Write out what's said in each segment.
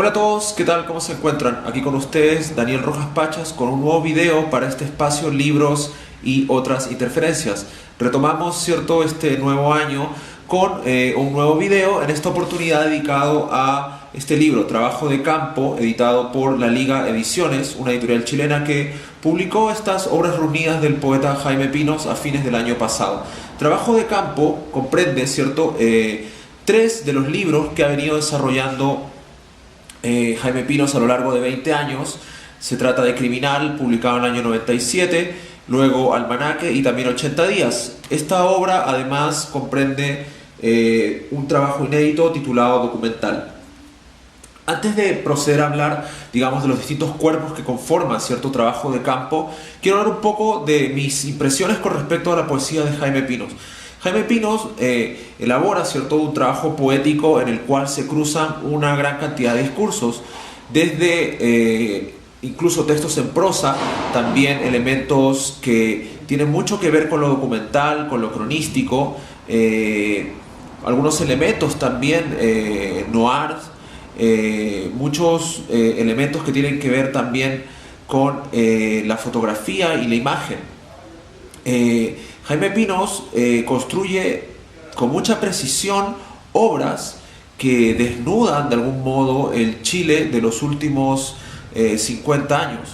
Hola a todos, ¿qué tal? ¿Cómo se encuentran? Aquí con ustedes Daniel Rojas Pachas con un nuevo video para este espacio Libros y otras interferencias. Retomamos, ¿cierto?, este nuevo año con un nuevo video, en esta oportunidad dedicado a este libro, Trabajo de Campo, editado por La Liga Ediciones, una editorial chilena que publicó estas obras reunidas del poeta Jaime Pinos a fines del año pasado. Trabajo de Campo comprende, ¿cierto?, tres de los libros que ha venido desarrollando Jaime Pinos a lo largo de 20 años. Se trata de Criminal, publicado en el año 97, luego Almanaque y también 80 días. Esta obra además comprende un trabajo inédito titulado Documental. Antes de proceder a hablar, digamos, de los distintos cuerpos que conforman cierto trabajo de campo, quiero hablar un poco de mis impresiones con respecto a la poesía de Jaime Pinos. Jaime Pinos elabora, ¿cierto?, un trabajo poético en el cual se cruzan una gran cantidad de discursos, desde incluso textos en prosa, también elementos que tienen mucho que ver con lo documental, con lo cronístico, algunos elementos también noir, muchos elementos que tienen que ver también con la fotografía y la imagen. Jaime Pinos construye con mucha precisión obras que desnudan de algún modo el Chile de los últimos 50 años,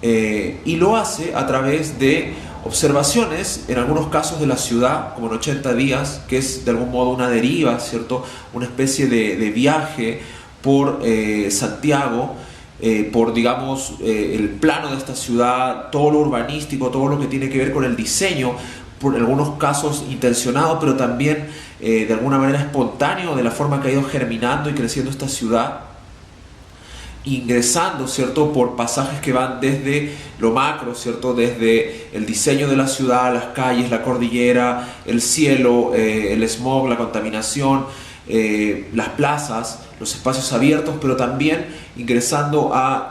y lo hace a través de observaciones, en algunos casos de la ciudad, como en 80 días, que es de algún modo una deriva, ¿cierto?, una especie de viaje por Santiago, por, digamos, el plano de esta ciudad, todo lo urbanístico, todo lo que tiene que ver con el diseño, por algunos casos intencionado, pero también de alguna manera espontáneo, de la forma que ha ido germinando y creciendo esta ciudad, ingresando, ¿cierto?, por pasajes que van desde lo macro, ¿cierto?, desde el diseño de la ciudad, las calles, la cordillera, el cielo, el smog, la contaminación, las plazas, los espacios abiertos, pero también ingresando a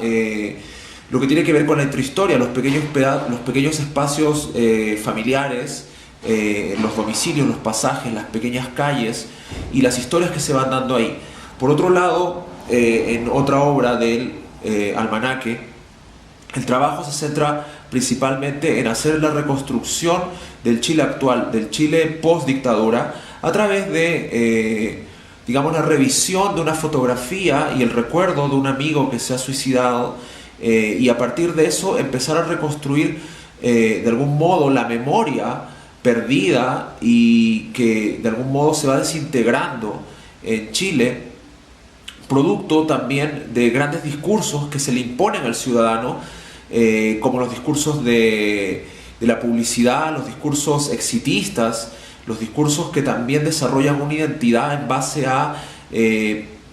lo que tiene que ver con la intrahistoria, los pequeños espacios familiares, los domicilios, los pasajes, las pequeñas calles y las historias que se van dando ahí. Por otro lado, en otra obra del Almanaque, el trabajo se centra principalmente en hacer la reconstrucción del Chile actual, del Chile post-dictadura, a través de, digamos, la revisión de una fotografía y el recuerdo de un amigo que se ha suicidado, y a partir de eso empezar a reconstruir de algún modo la memoria perdida y que de algún modo se va desintegrando en Chile, producto también de grandes discursos que se le imponen al ciudadano, como los discursos de la publicidad, los discursos exitistas, los discursos que también desarrollan una identidad en base a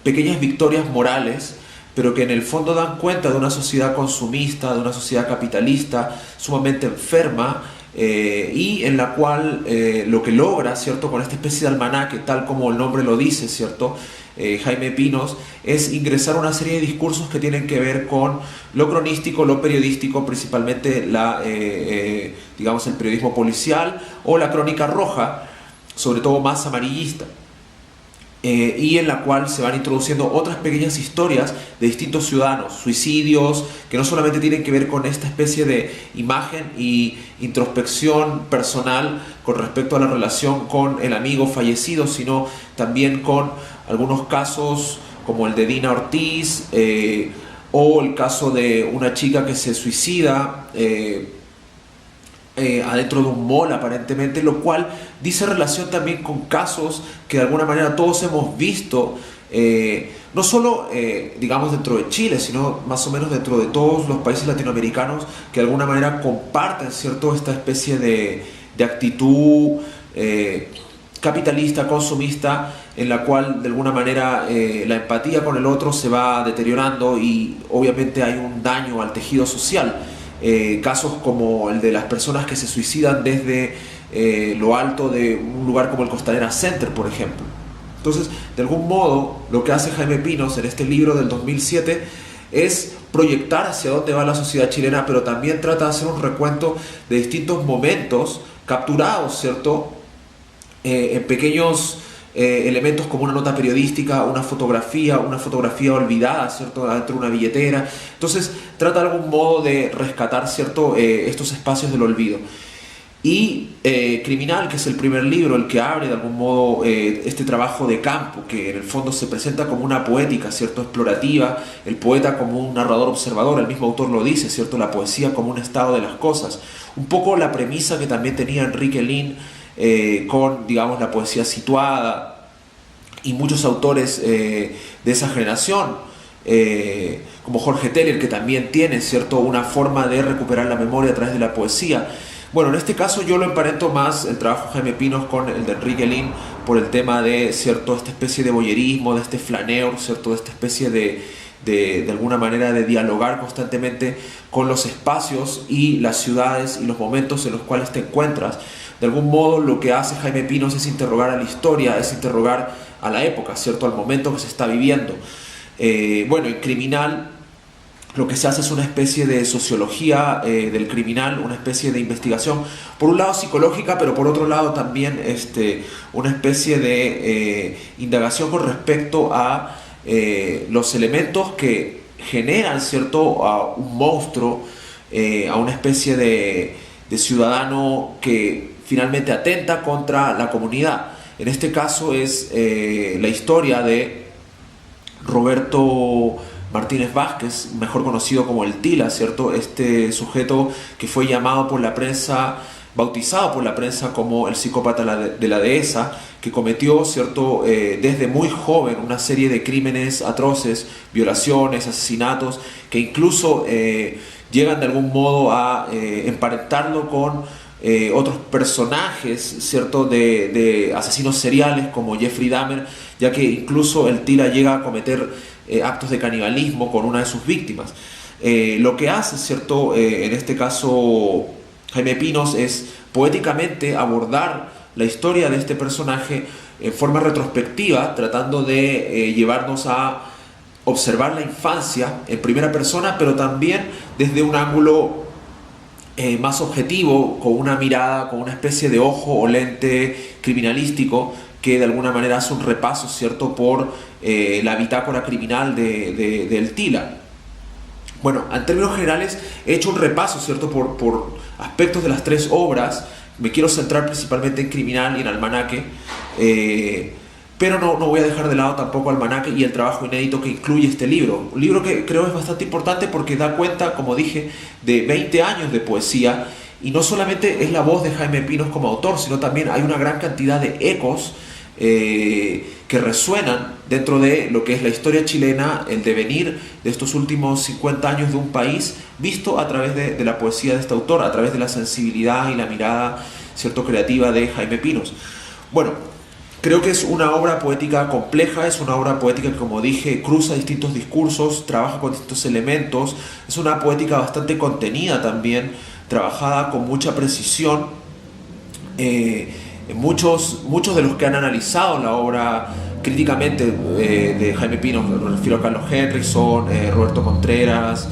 pequeñas victorias morales, pero que en el fondo dan cuenta de una sociedad consumista, de una sociedad capitalista sumamente enferma, y en la cual lo que logra, ¿cierto?, con esta especie de almanaque, tal como el nombre lo dice, ¿cierto?, Jaime Pinos, es ingresar una serie de discursos que tienen que ver con lo cronístico, lo periodístico, principalmente digamos, el periodismo policial o la crónica roja, sobre todo más amarillista, y en la cual se van introduciendo otras pequeñas historias de distintos ciudadanos, suicidios, que no solamente tienen que ver con esta especie de imagen y introspección personal con respecto a la relación con el amigo fallecido, sino también con algunos casos como el de Dina Ortiz, o el caso de una chica que se suicida adentro de un mall aparentemente, lo cual dice relación también con casos que de alguna manera todos hemos visto, no solo digamos dentro de Chile, sino más o menos dentro de todos los países latinoamericanos que de alguna manera comparten, ¿cierto?, esta especie de actitud capitalista, consumista, en la cual de alguna manera la empatía con el otro se va deteriorando y obviamente hay un daño al tejido social. Casos como el de las personas que se suicidan desde lo alto de un lugar como el Costanera Center, por ejemplo. Entonces, de algún modo, lo que hace Jaime Pinos en este libro del 2007 es proyectar hacia dónde va la sociedad chilena, pero también trata de hacer un recuento de distintos momentos capturados, ¿cierto?, en pequeños elementos como una nota periodística, una fotografía olvidada, ¿cierto?, dentro de una billetera. Entonces trata de algún modo de rescatar, ¿cierto?, estos espacios del olvido. Y Criminal, que es el primer libro, el que abre de algún modo este trabajo de campo, que en el fondo se presenta como una poética, ¿cierto?, explorativa, el poeta como un narrador observador, el mismo autor lo dice, ¿cierto?, la poesía como un estado de las cosas. Un poco la premisa que también tenía Enrique Lihn con, digamos, la poesía situada y muchos autores de esa generación, como Jorge Teller, que también tiene, ¿cierto?, una forma de recuperar la memoria a través de la poesía. Bueno, en este caso yo lo emparento más el trabajo de Jaime Pinos con el de Enrique Lihn por el tema de, ¿cierto?, esta especie de voyerismo, de este flaneur, ¿cierto?, de esta especie de alguna manera de dialogar constantemente con los espacios y las ciudades y los momentos en los cuales te encuentras. De algún modo lo que hace Jaime Pinos es interrogar a la historia, es interrogar a la época, ¿cierto?, al momento que se está viviendo. Bueno, en Criminal lo que se hace es una especie de sociología del criminal, una especie de investigación, por un lado psicológica, pero por otro lado también una especie de indagación con respecto a los elementos que generan, ¿cierto?, a un monstruo, a una especie de ciudadano que finalmente atenta contra la comunidad. En este caso es la historia de Roberto Martínez Vázquez, mejor conocido como el Tila, ¿cierto? Este sujeto que fue llamado por la prensa, bautizado por la prensa como el psicópata de la dehesa, que cometió, ¿cierto?, desde muy joven una serie de crímenes atroces, violaciones, asesinatos, que incluso llegan de algún modo a emparentarlo con otros personajes, ¿cierto?, de asesinos seriales como Jeffrey Dahmer, ya que incluso el Tila llega a cometer actos de canibalismo con una de sus víctimas. Lo que hace, ¿cierto?, en este caso Jaime Pinos es poéticamente abordar la historia de este personaje en forma retrospectiva, tratando de llevarnos a observar la infancia en primera persona, pero también desde un ángulo más objetivo, con una mirada, con una especie de ojo o lente criminalístico que de alguna manera hace un repaso, ¿cierto?, por la bitácora criminal del Tila. Bueno, en términos generales he hecho un repaso, ¿cierto?, por aspectos de las tres obras. Me quiero centrar principalmente en Criminal y en Almanaque, pero no voy a dejar de lado tampoco Almanaque y el trabajo inédito que incluye este libro. Un libro que creo es bastante importante porque da cuenta, como dije, de 20 años de poesía, y no solamente es la voz de Jaime Pinos como autor, sino también hay una gran cantidad de ecos que resuenan dentro de lo que es la historia chilena, el devenir de estos últimos 50 años de un país, visto a través de la poesía de este autor, a través de la sensibilidad y la mirada, ¿cierto?, creativa de Jaime Pinos. Bueno, creo que es una obra poética compleja, es una obra poética que, como dije, cruza distintos discursos, trabaja con distintos elementos, es una poética bastante contenida también, trabajada con mucha precisión. Muchos de los que han analizado la obra críticamente de Jaime Pinos, me refiero a Carlos Henriksson, Roberto Contreras,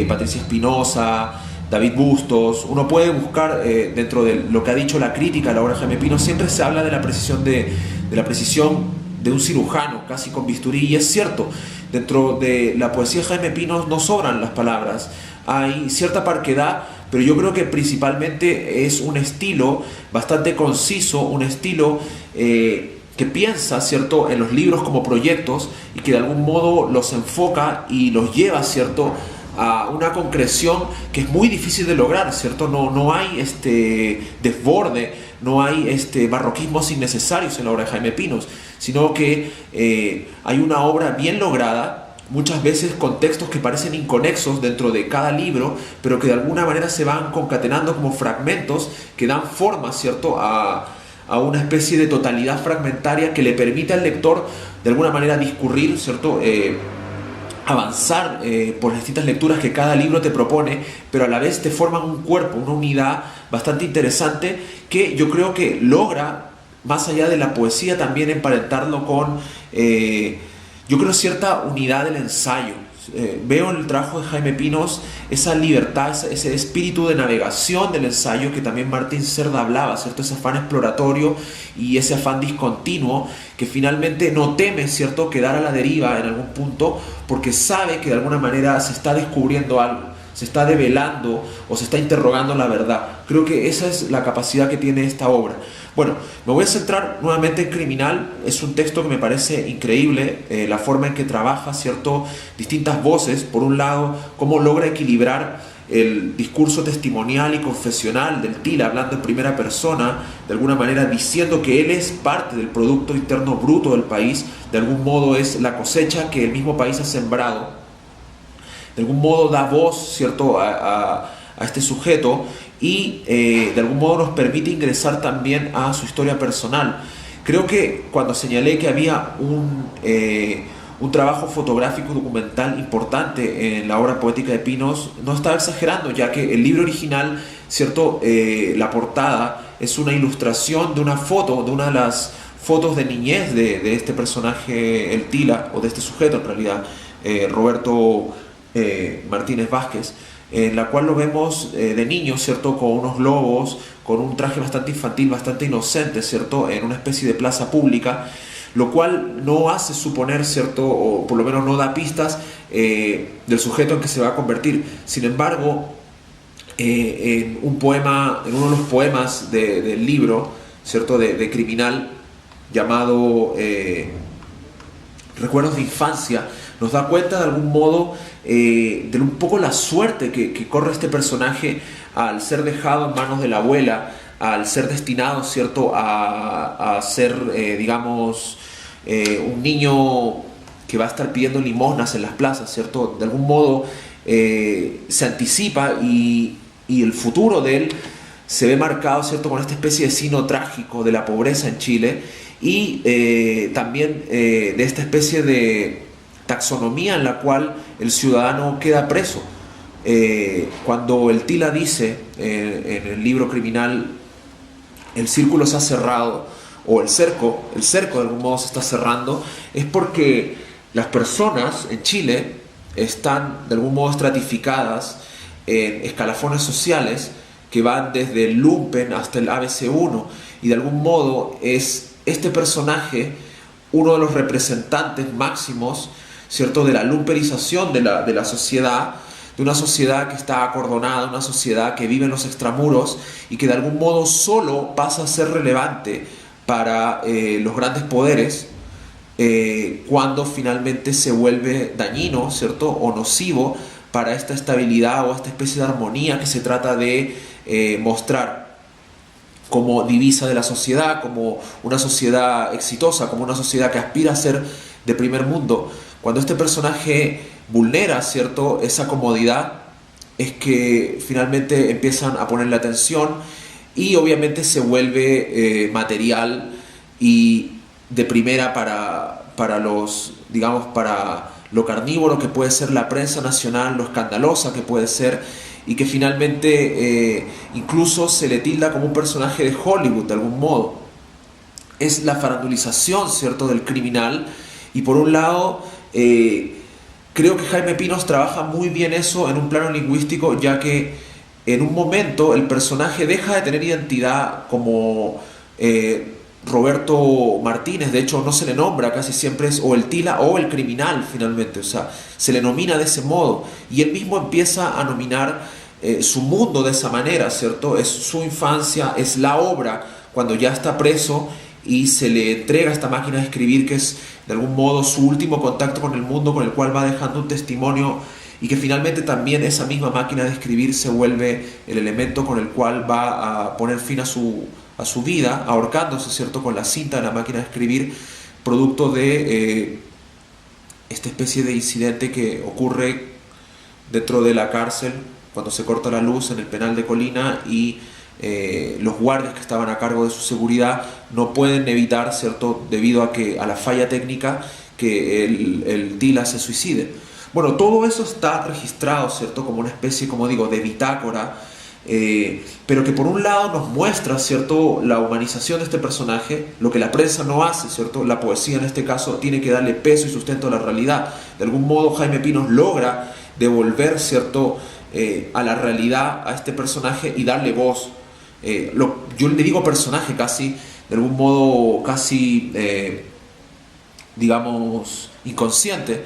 Patricia Espinosa, David Bustos, uno puede buscar dentro de lo que ha dicho la crítica a la obra de Jaime Pinos, siempre se habla de la precisión de un cirujano, casi con bisturí, y es cierto, dentro de la poesía de Jaime Pinos no sobran las palabras, hay cierta parquedad, pero yo creo que principalmente es un estilo bastante conciso, un estilo que piensa, ¿cierto?, en los libros como proyectos y que de algún modo los enfoca y los lleva, ¿cierto?, a una concreción que es muy difícil de lograr, ¿cierto? No hay desborde, no hay barroquismos innecesarios en la obra de Jaime Pinos, sino que hay una obra bien lograda, muchas veces con textos que parecen inconexos dentro de cada libro, pero que de alguna manera se van concatenando como fragmentos que dan forma, ¿cierto?, a una especie de totalidad fragmentaria que le permite al lector de alguna manera discurrir, ¿cierto?, avanzar por las distintas lecturas que cada libro te propone, pero a la vez te forman un cuerpo, una unidad bastante interesante que yo creo que logra, más allá de la poesía, también emparentarlo con yo creo cierta unidad del ensayo, Veo en el trabajo de Jaime Pinos esa libertad, ese espíritu de navegación del ensayo que también Martín Cerda hablaba, ¿cierto? Ese afán exploratorio y ese afán discontinuo que finalmente no teme, ¿cierto?, quedar a la deriva en algún punto porque sabe que de alguna manera se está descubriendo algo, se está develando o se está interrogando la verdad. Creo que esa es la capacidad que tiene esta obra. Bueno, me voy a centrar nuevamente en Criminal. Es un texto que me parece increíble, la forma en que trabaja, ¿cierto?, distintas voces. Por un lado, cómo logra equilibrar el discurso testimonial y confesional del Tila, hablando en primera persona, de alguna manera diciendo que él es parte del Producto Interno Bruto del país, de algún modo es la cosecha que el mismo país ha sembrado, de algún modo da voz, ¿cierto?, a este sujeto y de algún modo nos permite ingresar también a su historia personal. Creo que cuando señalé que había un trabajo fotográfico documental importante en la obra poética de Pinos, no estaba exagerando, ya que el libro original, ¿cierto?, la portada es una ilustración de una foto, de una de las fotos de niñez de este personaje, el Tila, o de este sujeto en realidad, Roberto Martínez Vázquez, en la cual lo vemos de niño, ¿cierto?, con unos globos, con un traje bastante infantil, bastante inocente, ¿cierto?, en una especie de plaza pública, lo cual no hace suponer, ¿cierto?, o por lo menos no da pistas del sujeto en que se va a convertir. Sin embargo, en un poema, en uno de los poemas del libro, ¿cierto?, de Criminal, llamado Recuerdos de Infancia, nos da cuenta de algún modo de un poco la suerte que corre este personaje al ser dejado en manos de la abuela, al ser destinado, ¿cierto?, a ser, digamos, un niño que va a estar pidiendo limosnas en las plazas, ¿cierto? De algún modo se anticipa y el futuro de él se ve marcado, ¿cierto?, con esta especie de sino trágico de la pobreza en Chile y también de esta especie de taxonomía en la cual el ciudadano queda preso. Cuando el Tila dice en el libro Criminal, el círculo se ha cerrado, o el cerco de algún modo se está cerrando, es porque las personas en Chile están de algún modo estratificadas en escalafones sociales que van desde el lumpen hasta el ABC1, y de algún modo es este personaje uno de los representantes máximos, ¿cierto?, de la lumperización de la sociedad, de una sociedad que está acordonada, una sociedad que vive en los extramuros y que de algún modo solo pasa a ser relevante para los grandes poderes cuando finalmente se vuelve dañino, ¿cierto?, o nocivo para esta estabilidad o esta especie de armonía que se trata de mostrar como divisa de la sociedad, como una sociedad exitosa, como una sociedad que aspira a ser de primer mundo. Cuando este personaje vulnera, ¿cierto?, esa comodidad, es que finalmente empiezan a ponerle atención y obviamente se vuelve material y de primera para los, digamos, para lo carnívoro que puede ser la prensa nacional, lo escandalosa que puede ser, y que finalmente incluso se le tilda como un personaje de Hollywood de algún modo. Es la farandulización, ¿cierto?, del Criminal, y por un lado creo que Jaime Pinos trabaja muy bien eso en un plano lingüístico, ya que en un momento el personaje deja de tener identidad como Roberto Martínez. De hecho no se le nombra, casi siempre es o el Tila o el Criminal finalmente, o sea, se le nomina de ese modo y él mismo empieza a nominar su mundo de esa manera, ¿cierto? Es su infancia, es la obra cuando ya está preso y se le entrega esta máquina de escribir que es de algún modo su último contacto con el mundo, con el cual va dejando un testimonio, y que finalmente también esa misma máquina de escribir se vuelve el elemento con el cual va a poner fin a su vida, ahorcándose, ¿cierto?, con la cinta de la máquina de escribir, producto de esta especie de incidente que ocurre dentro de la cárcel cuando se corta la luz en el penal de Colina y los guardias que estaban a cargo de su seguridad no pueden evitar, ¿cierto?, debido a la falla técnica, que el Tila se suicide. Bueno, todo eso está registrado, ¿cierto?, como una especie, como digo, de bitácora pero que por un lado nos muestra, ¿cierto?, la humanización de este personaje, lo que la prensa no hace, ¿cierto? La poesía en este caso tiene que darle peso y sustento a la realidad. De algún modo Jaime Pinos logra devolver, ¿cierto?, a la realidad a este personaje y darle voz. Yo le digo personaje casi, de algún modo casi, digamos, inconsciente,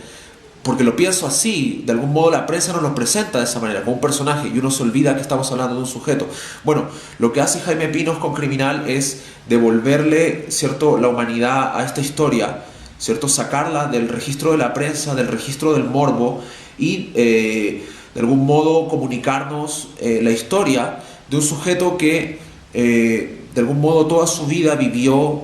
porque lo pienso así. De algún modo la prensa nos lo presenta de esa manera, como un personaje, y uno se olvida que estamos hablando de un sujeto. Bueno, lo que hace Jaime Pinos con Criminal es devolverle, ¿cierto?, la humanidad a esta historia, ¿cierto?, sacarla del registro de la prensa, del registro del morbo, y de algún modo comunicarnos la historia de un sujeto que de algún modo toda su vida vivió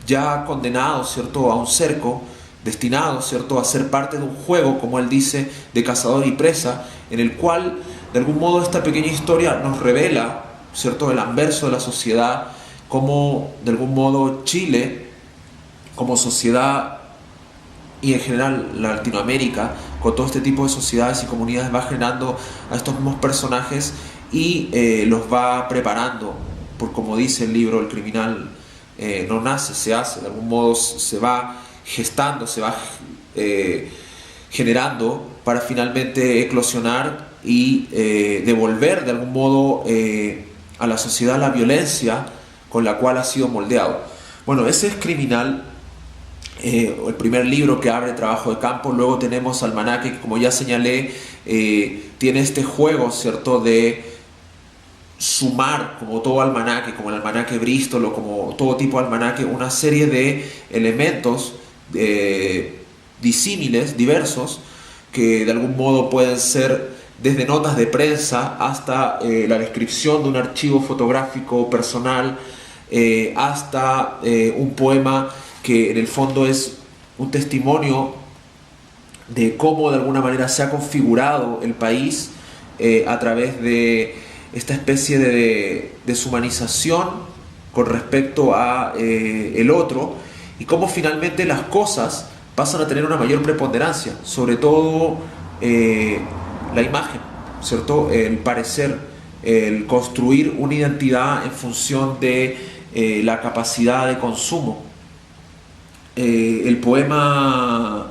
ya condenado, ¿cierto?, a un cerco, destinado, ¿cierto?, a ser parte de un juego, como él dice, de cazador y presa, en el cual de algún modo esta pequeña historia nos revela, ¿cierto?, el anverso de la sociedad, cómo de algún modo Chile como sociedad, y en general la Latinoamérica, con todo este tipo de sociedades y comunidades, va generando a estos mismos personajes y los va preparando, por como dice el libro, el criminal no nace, se hace. De algún modo se va gestando, se va generando para finalmente eclosionar y devolver de algún modo a la sociedad la violencia con la cual ha sido moldeado. Bueno, ese es Criminal, el primer libro que abre Trabajo de Campo. Luego tenemos Almanaque, que como ya señalé, tiene este juego, ¿cierto?, de sumar, como todo almanaque, como el almanaque Bristol o como todo tipo de almanaque, una serie de elementos disímiles, diversos, que de algún modo pueden ser desde notas de prensa hasta la descripción de un archivo fotográfico personal, hasta un poema que en el fondo es un testimonio de cómo de alguna manera se ha configurado el país a través de esta especie de deshumanización con respecto a el otro, y cómo finalmente las cosas pasan a tener una mayor preponderancia, sobre todo la imagen, ¿cierto?, el parecer, el construir una identidad en función de la capacidad de consumo. El poema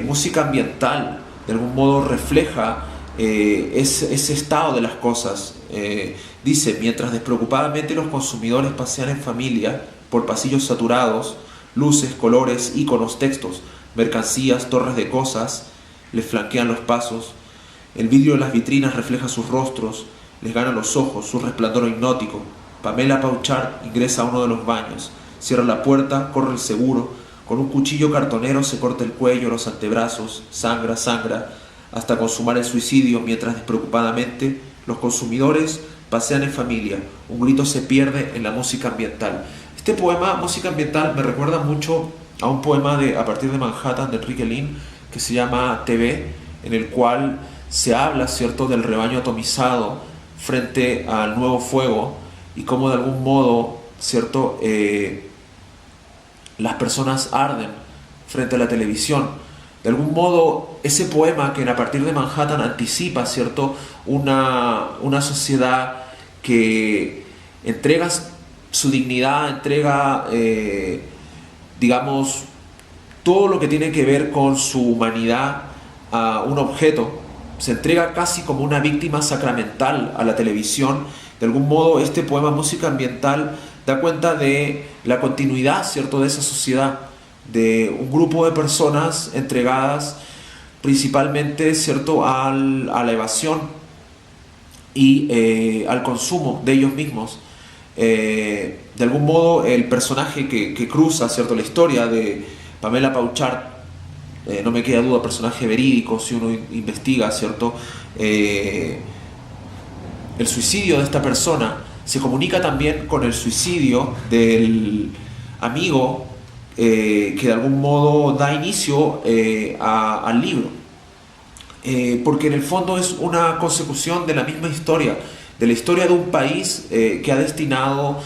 Música Ambiental de algún modo refleja ese estado de las cosas. Dice: mientras despreocupadamente los consumidores pasean en familia por pasillos saturados, luces, colores, iconos, textos, mercancías, torres de cosas les flanquean los pasos, el vidrio de las vitrinas refleja sus rostros, les gana los ojos, su resplandor hipnótico. Pamela Pauchart ingresa a uno de los baños, cierra la puerta, corre el seguro, con un cuchillo cartonero se corta el cuello, los antebrazos, sangra, hasta consumar el suicidio, mientras despreocupadamente los consumidores pasean en familia. Un grito se pierde en la música ambiental. Este poema, Música Ambiental, me recuerda mucho a un poema A partir de Manhattan, de Enrique Lin, que se llama TV, en el cual se habla, ¿cierto?, del rebaño atomizado frente al nuevo fuego, y cómo de algún modo, ¿cierto?, las personas arden frente a la televisión. De algún modo, ese poema que A partir de Manhattan anticipa, ¿cierto?, una sociedad que entrega su dignidad, entrega, digamos, todo lo que tiene que ver con su humanidad a un objeto. Se entrega casi como una víctima sacramental a la televisión. De algún modo, este poema Música Ambiental da cuenta de la continuidad, ¿cierto?, de esa sociedad, de un grupo de personas entregadas principalmente, ¿cierto?, a la evasión y al consumo de ellos mismos. De algún modo, el personaje que cruza, ¿cierto?, la historia de Pamela Pauchart, no me queda duda, personaje verídico si uno investiga, ¿cierto?, el suicidio de esta persona se comunica también con el suicidio del amigo que de algún modo da inicio al libro, porque en el fondo es una consecución de la misma historia, de la historia de un país que ha destinado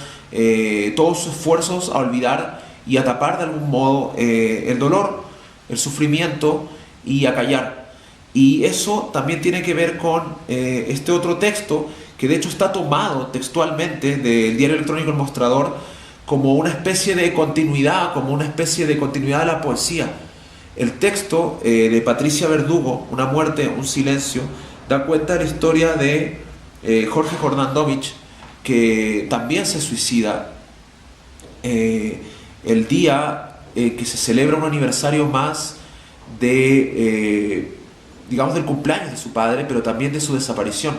todos sus esfuerzos a olvidar y a tapar de algún modo el dolor, el sufrimiento, y a callar. Y eso también tiene que ver con este otro texto, que de hecho está tomado textualmente del diario electrónico El Mostrador, como una especie de continuidad, de la poesía. El texto de Patricia Verdugo, Una muerte, un silencio, da cuenta de la historia de Jorge Jordandovich, que también se suicida el día que se celebra un aniversario más de, digamos, del cumpleaños de su padre, pero también de su desaparición,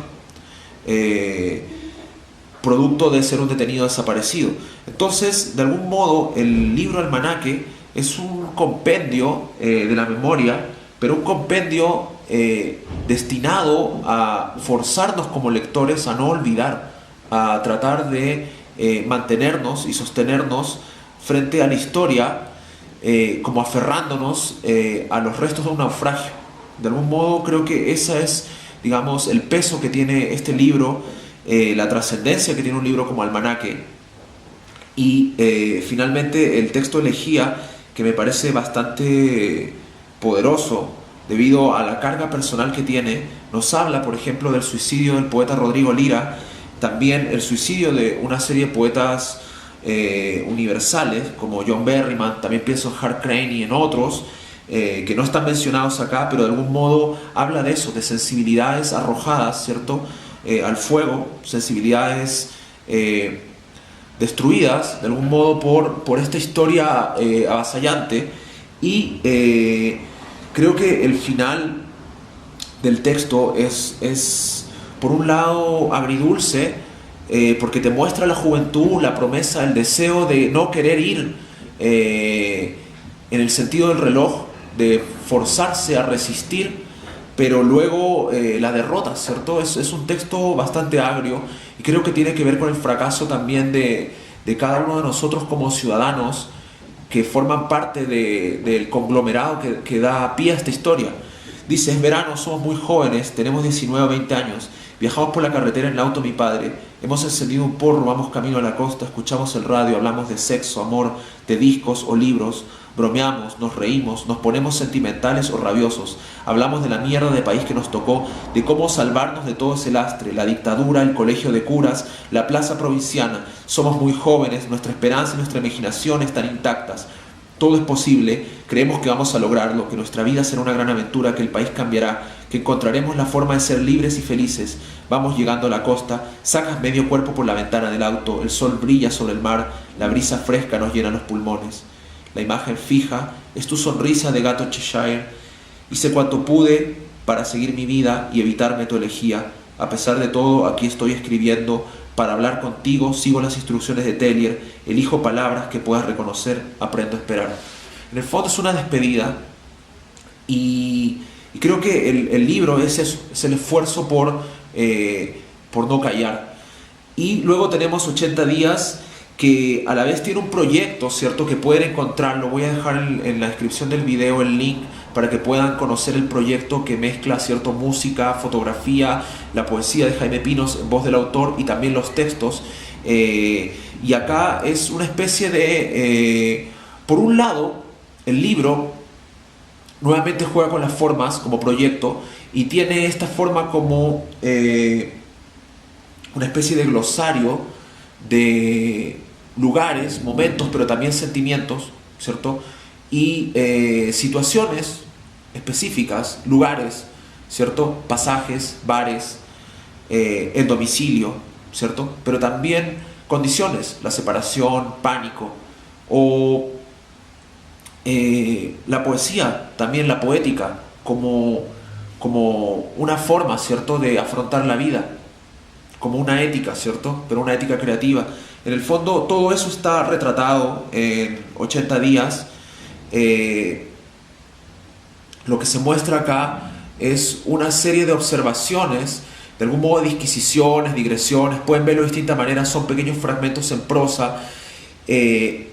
producto de ser un detenido desaparecido. Entonces, de algún modo, el libro Almanaque es un compendio de la memoria, pero un compendio destinado a forzarnos como lectores a no olvidar, a tratar de mantenernos y sostenernos frente a la historia, como aferrándonos a los restos de un naufragio. De algún modo creo que ese es, digamos, el peso que tiene este libro, la trascendencia que tiene un libro como Almanaque. Y finalmente el texto elegía, que me parece bastante poderoso debido a la carga personal que tiene, nos habla, por ejemplo, del suicidio del poeta Rodrigo Lira, también el suicidio de una serie de poetas universales como John Berryman, también pienso en Hart Crane y en otros que no están mencionados acá, pero de algún modo habla de eso, de sensibilidades arrojadas, ¿cierto?, al fuego, sensibilidades destruidas de algún modo por esta historia avasallante. Y creo que el final del texto es por un lado agridulce, porque te muestra la juventud, la promesa, el deseo de no querer ir en el sentido del reloj, de forzarse a resistir, pero luego la derrota, ¿cierto? Es un texto bastante agrio y creo que tiene que ver con el fracaso también de cada uno de nosotros como ciudadanos que forman parte del conglomerado que da pie a esta historia. Dice: es verano, somos muy jóvenes, tenemos 19 o 20 años, viajamos por la carretera en el auto de mi padre, hemos encendido un porro, vamos camino a la costa, escuchamos el radio, hablamos de sexo, amor, de discos o libros, bromeamos, nos reímos, nos ponemos sentimentales o rabiosos, hablamos de la mierda de país que nos tocó, de cómo salvarnos de todo ese lastre, la dictadura, el colegio de curas, la plaza provinciana. Somos muy jóvenes, nuestra esperanza y nuestra imaginación están intactas. Todo es posible, creemos que vamos a lograrlo, que nuestra vida será una gran aventura, que el país cambiará, que encontraremos la forma de ser libres y felices. Vamos llegando a la costa, sacas medio cuerpo por la ventana del auto, el sol brilla sobre el mar, la brisa fresca nos llena los pulmones. La imagen fija es tu sonrisa de gato Cheshire. Hice cuanto pude para seguir mi vida y evitarme tu elegía. A pesar de todo, aquí estoy escribiendo. Para hablar contigo, sigo las instrucciones de Tellier, elijo palabras que puedas reconocer, aprendo a esperar. En el fondo es una despedida y creo que el libro es eso, es el esfuerzo por no callar. Y luego tenemos 80 días, que a la vez tiene un proyecto, ¿cierto?, que pueden encontrarlo. Voy a dejar en la descripción del video el link para que puedan conocer el proyecto, que mezcla, ¿cierto?, música, fotografía, la poesía de Jaime Pinos en voz del autor y también los textos. Y acá es una especie de... por un lado, el libro nuevamente juega con las formas como proyecto y tiene esta forma como una especie de glosario de lugares, momentos, pero también sentimientos, ¿cierto? Y situaciones específicas, lugares, ¿cierto? Pasajes, bares, el domicilio, ¿cierto? Pero también condiciones, la separación, pánico, o la poesía, también la poética, como una forma, ¿cierto?, de afrontar la vida, como una ética, ¿cierto?, pero una ética creativa. En el fondo todo eso está retratado en 80 días. Lo que se muestra acá es una serie de observaciones, de algún modo disquisiciones, digresiones, pueden verlo de distintas maneras, son pequeños fragmentos en prosa, que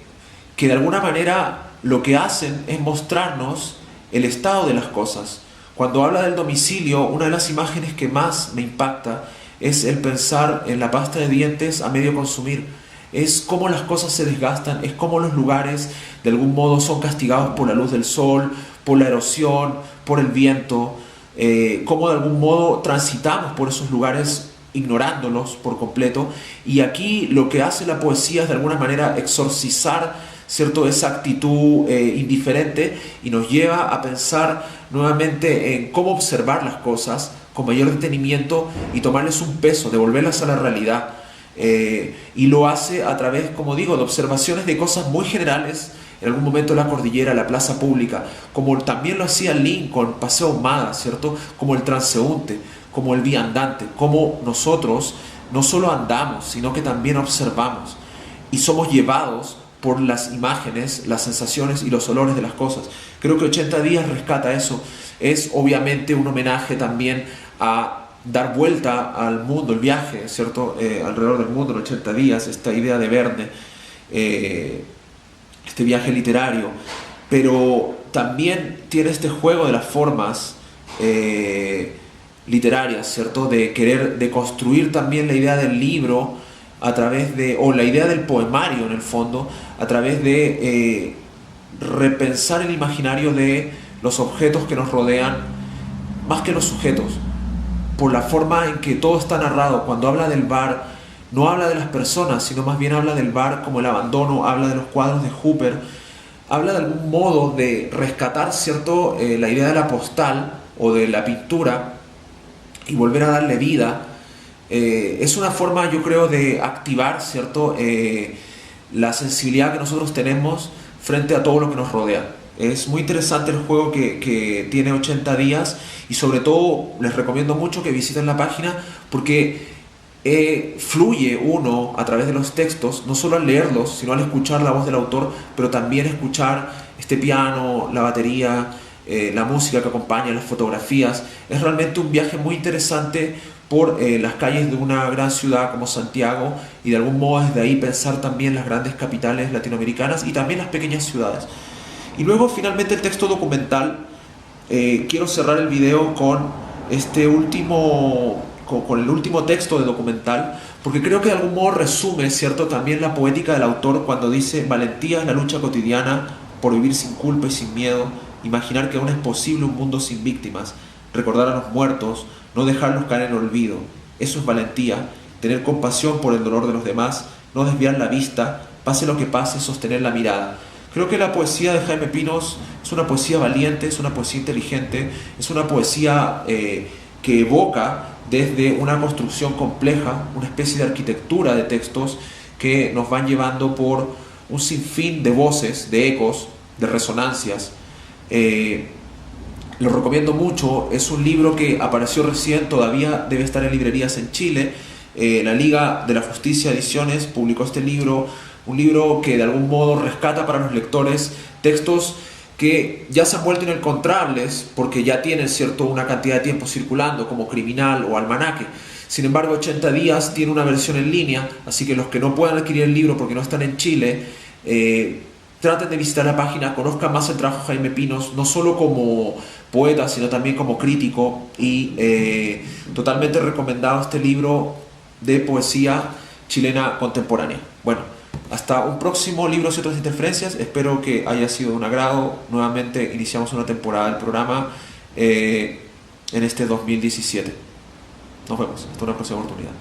de alguna manera lo que hacen es mostrarnos el estado de las cosas. Cuando habla del domicilio, una de las imágenes que más me impacta es el pensar en la pasta de dientes a medio consumir. Es cómo las cosas se desgastan, es cómo los lugares de algún modo son castigados por la luz del sol, por la erosión, por el viento, cómo de algún modo transitamos por esos lugares ignorándolos por completo. Y aquí lo que hace la poesía es de alguna manera exorcizar, ¿cierto?, esa actitud indiferente, y nos lleva a pensar nuevamente en cómo observar las cosas con mayor detenimiento y tomarles un peso, devolverlas a la realidad. Y lo hace a través, como digo, de observaciones de cosas muy generales, en algún momento la cordillera, la plaza pública, como también lo hacía Lincoln, Paseo Ahumada, ¿cierto?, como el transeúnte, como el viandante, como nosotros no solo andamos, sino que también observamos y somos llevados por las imágenes, las sensaciones y los olores de las cosas. Creo que 80 días rescata eso. Es obviamente un homenaje también a dar vuelta al mundo, el viaje, ¿cierto?, alrededor del mundo en 80 días, esta idea de Verne, este viaje literario, pero también tiene este juego de las formas literarias, ¿cierto?, de querer, de construir también la idea del libro a través de, o la idea del poemario en el fondo, a través de repensar el imaginario de los objetos que nos rodean, más que los sujetos, por la forma en que todo está narrado. Cuando habla del bar, no habla de las personas, sino más bien habla del bar como el abandono, habla de los cuadros de Hooper, habla de algún modo de rescatar, ¿cierto?, la idea de la postal o de la pintura y volver a darle vida. Es una forma, yo creo, de activar, ¿cierto?, la sensibilidad que nosotros tenemos frente a todo lo que nos rodea. Es muy interesante el juego que tiene 80 días, y sobre todo les recomiendo mucho que visiten la página, porque fluye uno a través de los textos, no solo al leerlos, sino al escuchar la voz del autor, pero también escuchar este piano, la batería, la música que acompaña, las fotografías. Es realmente un viaje muy interesante por las calles de una gran ciudad como Santiago, y de algún modo desde ahí pensar también las grandes capitales latinoamericanas y también las pequeñas ciudades. Y luego finalmente el texto documental. Quiero cerrar el video con este último, con el último texto de documental, porque creo que de algún modo resume, ¿cierto?, también la poética del autor cuando dice: valentía es la lucha cotidiana por vivir sin culpa y sin miedo, imaginar que aún es posible un mundo sin víctimas, recordar a los muertos, no dejarlos caer en el olvido. Eso es valentía, tener compasión por el dolor de los demás, no desviar la vista, pase lo que pase, sostener la mirada. Creo que la poesía de Jaime Pinos es una poesía valiente, es una poesía inteligente, es una poesía que evoca desde una construcción compleja, una especie de arquitectura de textos que nos van llevando por un sinfín de voces, de ecos, de resonancias. Lo recomiendo mucho. Es un libro que apareció recién, todavía debe estar en librerías en Chile. La Liga de la Justicia Ediciones publicó este libro, un libro que de algún modo rescata para los lectores textos que ya se han vuelto inencontrables porque ya tienen, ¿cierto?, una cantidad de tiempo circulando, como Criminal o Almanaque. Sin embargo, 80 días tiene una versión en línea, así que los que no puedan adquirir el libro porque no están en Chile, traten de visitar la página, conozcan más el trabajo de Jaime Pinos, no solo como poeta, sino también como crítico, y totalmente recomendado este libro de poesía chilena contemporánea. Bueno, hasta un próximo Libros y otras interferencias. Espero que haya sido de un agrado. Nuevamente iniciamos una temporada del programa en este 2017. Nos vemos. Hasta una próxima oportunidad.